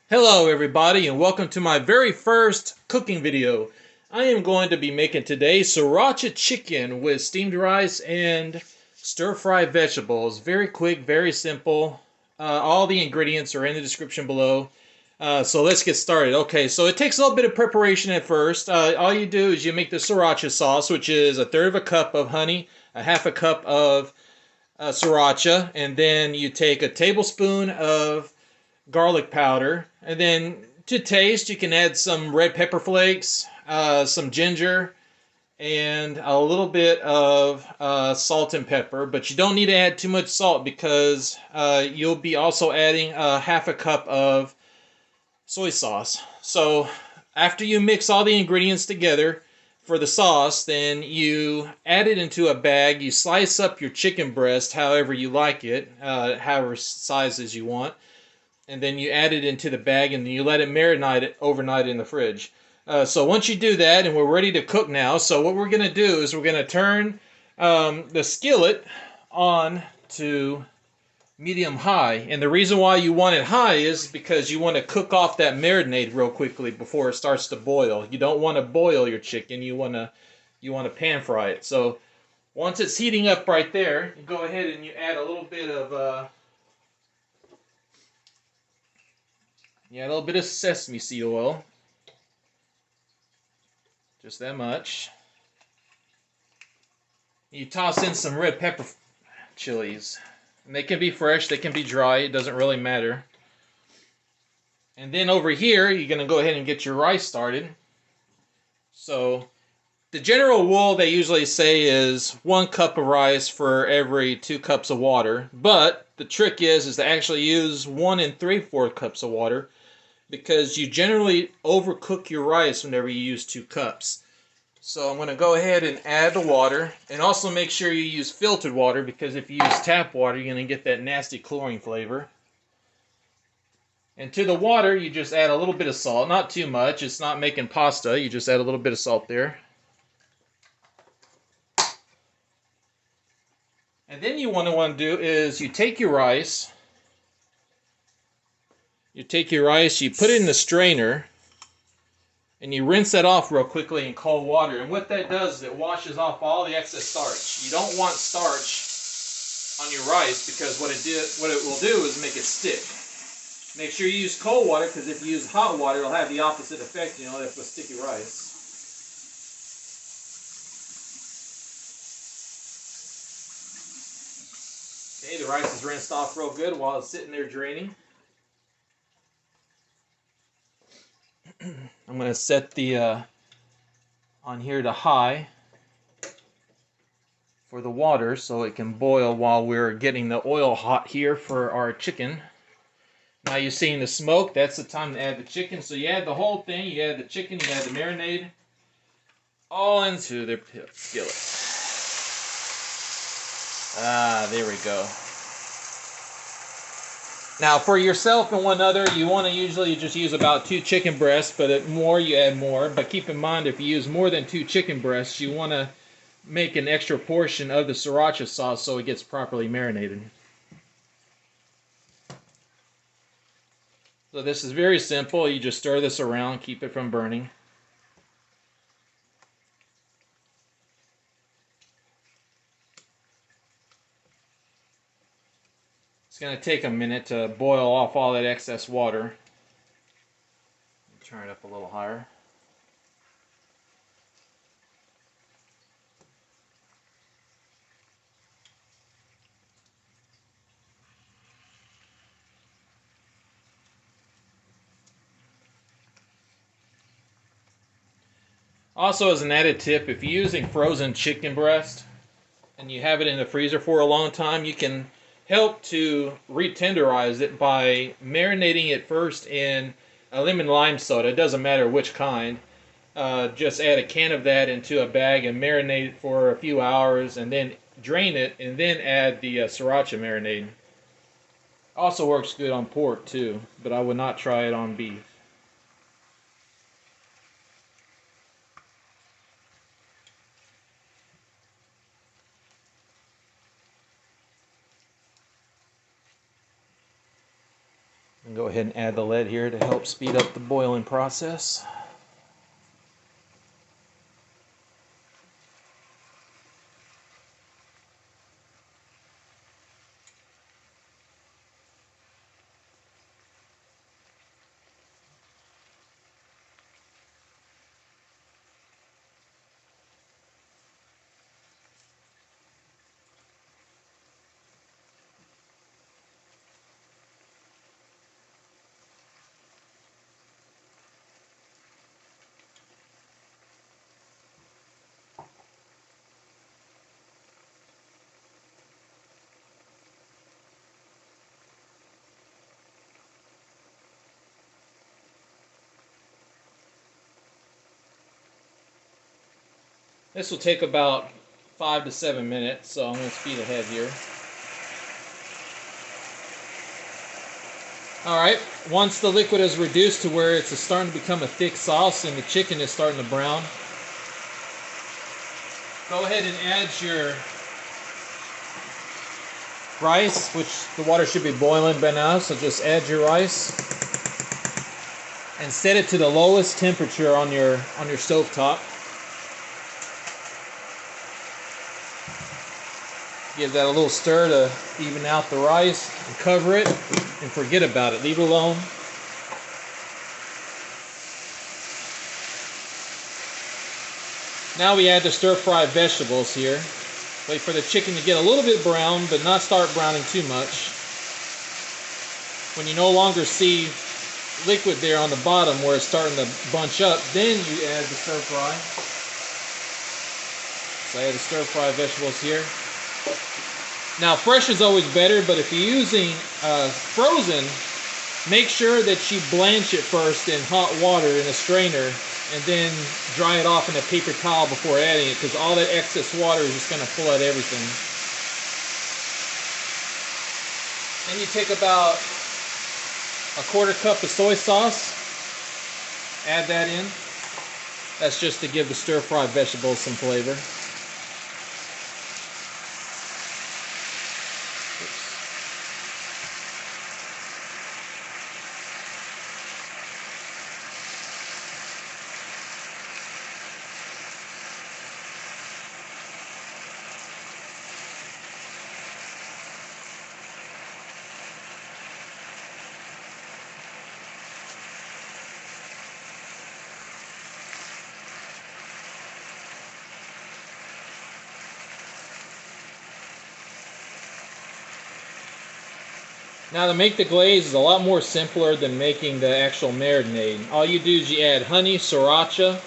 Hello everybody and welcome to my very first cooking video. I am going to be making today Siracha Chicken with steamed rice and stir-fried vegetables. Very quick, very simple. All the ingredients are in the description below. So let's get started. Okay, so it takes a little bit of preparation at first. All you do is you make the Sriracha sauce, which is a third of a cup of honey, a half a cup of Sriracha, and then you take a tablespoon of garlic powder, and then to taste you can add some red pepper flakes, some ginger, and a little bit of salt and pepper. But you don't need to add too much salt because you'll be also adding half a cup of soy sauce. So after you mix all the ingredients together for the sauce, then you add it into a bag. You slice up your chicken breast however you like it, however sizes you want, and then you add it into the bag and then you let it marinate it overnight in the fridge. So once you do that, and we're ready to cook now, so what we're going to do is we're going to turn the skillet on to medium high. And the reason why you want it high is because you want to cook off that marinade real quickly before it starts to boil. You don't want to boil your chicken. You want to pan fry it. So once it's heating up right there, you go ahead and you add a little bit of sesame seed oil. Just that much. You toss in some red pepper chilies. And they can be fresh, they can be dry, it doesn't really matter. And then over here, you're going to go ahead and get your rice started. So the general rule they usually say is 1 cup of rice for every 2 cups of water. But the trick is to actually use 1 3/4 cups of water, because you generally overcook your rice whenever you use 2 cups. So I'm going to go ahead and add the water, and also make sure you use filtered water, because if you use tap water you're going to get that nasty chlorine flavor. And to the water you just add a little bit of salt, not too much, it's not making pasta, you just add a little bit of salt there. And then you want to do is you take your rice, you put it in the strainer, and you rinse that off real quickly in cold water. And what that does is it washes off all the excess starch. You don't want starch on your rice, because what it will do is make it stick. Make sure you use cold water, because if you use hot water it'll have the opposite effect. You'll end up with sticky rice. Okay, the rice is rinsed off real good while it's sitting there draining. I'm going to set the on here to high for the water so it can boil while we're getting the oil hot here for our chicken. Now you're seeing the smoke, that's the time to add the chicken. So you add the whole thing, you add the chicken, you add the marinade, all into the skillet. There we go. Now for yourself and one other, you want to usually just use about 2 chicken breasts, but at more you add more. But keep in mind, if you use more than 2 chicken breasts, you want to make an extra portion of the sriracha sauce so it gets properly marinated. So this is very simple. You just stir this around, keep it from burning. It's going to take a minute to boil off all that excess water. Turn it up a little higher. Also, as an added tip, if you're using frozen chicken breast and you have it in the freezer for a long time, you can help to re-tenderize it by marinating it first in a lemon lime soda. It doesn't matter which kind. Just add a can of that into a bag and marinate it for a few hours, and then drain it, and then add the sriracha marinade. Also works good on pork too, but I would not try it on beef. And go ahead and add the lead here to help speed up the boiling process. This will take about 5 to 7 minutes, so I'm going to speed ahead here. Alright, once the liquid is reduced to where it's starting to become a thick sauce and the chicken is starting to brown, go ahead and add your rice, which the water should be boiling by now, so just add your rice and set it to the lowest temperature on your stove top. Give that a little stir to even out the rice, and cover it and forget about it. Leave it alone. Now we add the stir-fried vegetables here. Wait for the chicken to get a little bit brown, but not start browning too much. When you no longer see liquid there on the bottom where it's starting to bunch up, then you add the stir-fry. So I add the stir-fried vegetables here. Now, fresh is always better, but if you're using frozen, make sure that you blanch it first in hot water in a strainer and then dry it off in a paper towel before adding it, because all that excess water is just going to flood everything. Then you take about a 1/4 cup of soy sauce, add that in. That's just to give the stir-fried vegetables some flavor. Now to make the glaze is a lot more simpler than making the actual marinade. All you do is you add honey, sriracha,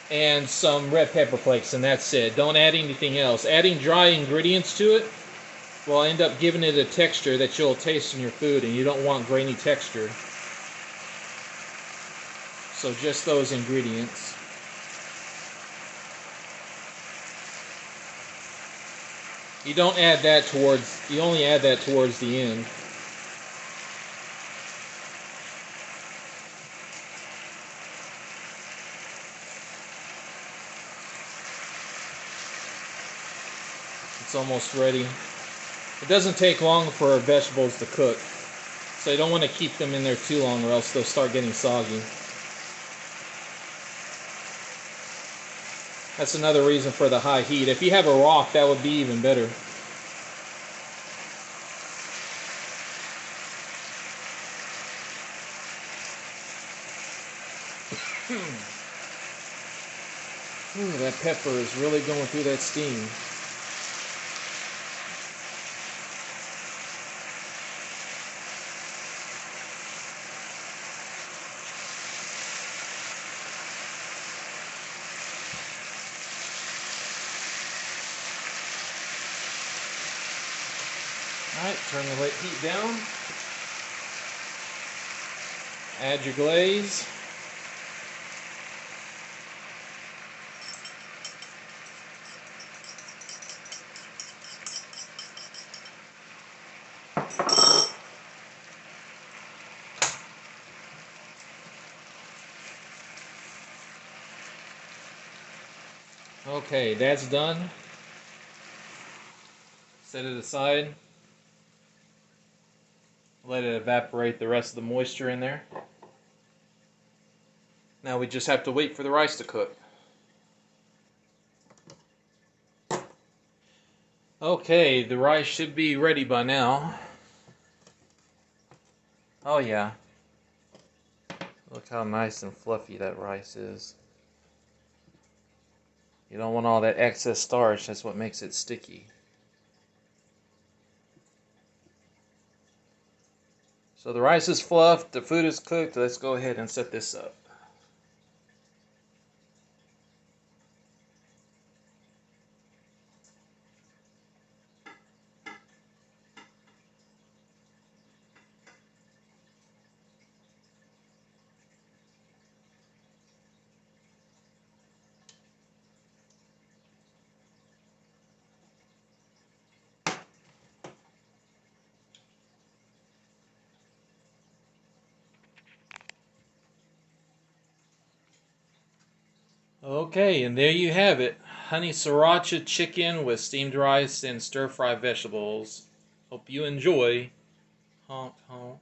and some red pepper flakes, and that's it. Don't add anything else. Adding dry ingredients to it will end up giving it a texture that you'll taste in your food, and you don't want grainy texture. So just those ingredients. You don't add that towards, you only add that towards the end. It's almost ready. It doesn't take long for our vegetables to cook, so you don't want to keep them in there too long or else they'll start getting soggy. That's another reason for the high heat. If you have a wok, that would be even better. Ooh, that pepper is really going through that steam. Alright, turn the heat down. Add your glaze. Okay, that's done. Set it aside. Let it evaporate the rest of the moisture in there. Now we just have to wait for the rice to cook. Okay, the rice should be ready by now. Oh yeah. Look how nice and fluffy that rice is. You don't want all that excess starch, that's what makes it sticky. So the rice is fluffed, the food is cooked. Let's go ahead and set this up. Okay, and there you have it. Honey Siracha chicken with steamed rice and stir-fry vegetables. Hope you enjoy. Honk, honk.